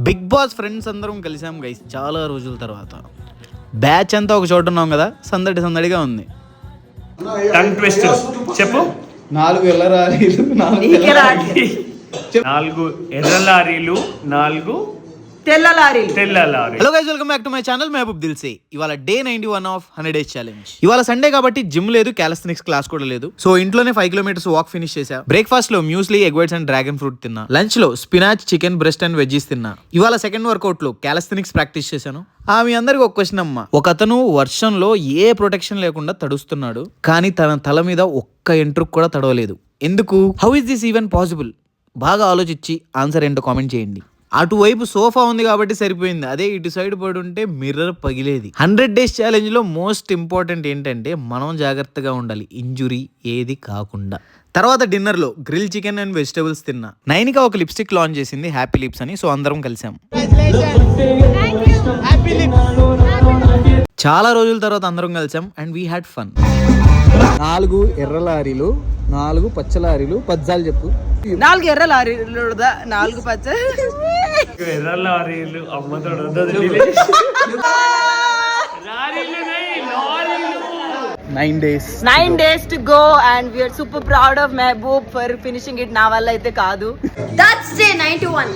Big boss friends అందరం కలిసాం guys చాలా రోజుల తర్వాత. బ్యాచ్ అంతా ఒక చోట ఉన్నాం కదా, సందడి సందడిగా ఉంది. టంగ్ ట్విస్టర్స్ చెప్పు. 4 ఎర్ర లారీలు 4 ఎర్ర లారీలు 4 తెల్ల లారీ. Hello guys, welcome back to my channel Mahboob Dilse. ఇవాళ డే 91 ఆఫ్ 100 days ఛాలెంజ్. ఇవాళ సండే కాబట్టి జిమ్ లేదు, క్యాలిస్థెనిక్స్ క్లాస్ కూడా లేదు. సో ఇంట్లోనే 5 kilometers వాక్ ఫినిష్ చేశా. బ్రేక్ఫాస్ట్ లో muesli, egg whites and dragon fruit తిన్నా. లంచ్ లో spinach, chicken breast and veggies తిన్నా. ఇవాళ సెకండ్ వర్కౌట్ లో క్యాలిస్థెనిక్స్ ప్రాక్టీస్ చేశాను. మీ అందరికి ఒక క్వశ్చన్ అమ్మా. ఒకతను వర్షంలో ఏ ప్రొటెక్షన్ లేకుండా తడుస్తున్నాడు, కానీ తన తల మీద ఒక్క ఎంట్రుక్ కూడా తడవలేదు. ఎందుకు? How is this even possible? బాగా ఆలోచించి ఆన్సర్ ఏంటో కామెంట్ చేయండి. అటువైపు సోఫా ఉంది కాబట్టి సరిపోయింది, అదే ఇటు సైడ్ పడి ఉంటే మిర్రర్ పగిలేది. 100 days ఛాలెంజ్ లో మోస్ట్ ఇంపార్టెంట్ ఏంటంటే మనం జాగ్రత్తగా ఉండాలి, ఇంజురీ ఏది కాకుండా. తర్వాత డిన్నర్ లో గ్రిల్ చికెన్ అండ్ వెజిటబుల్స్ తిన్నా. నైనిక ఒక లిప్స్టిక్ లాంచ్ చేసింది, హ్యాపీ లిప్స్ అని. సో అందరం కలిసాం. చాలా రోజుల తర్వాత అందరం కలిసాం అండ్ వీ హ్యాడ్ ఫన్. 4 ఎర్ర లారీలు 4 పచ్చ లారీలు, పద్దాలు చెప్పు. 4 ఎర్ర లారీలు 4 పచ్చ ఎర్ర లారీలు అమ్మతో 9 days to go and we are super proud of Mehboob for finishing it. నా వల్ల అయితే కాదు. That's day 91.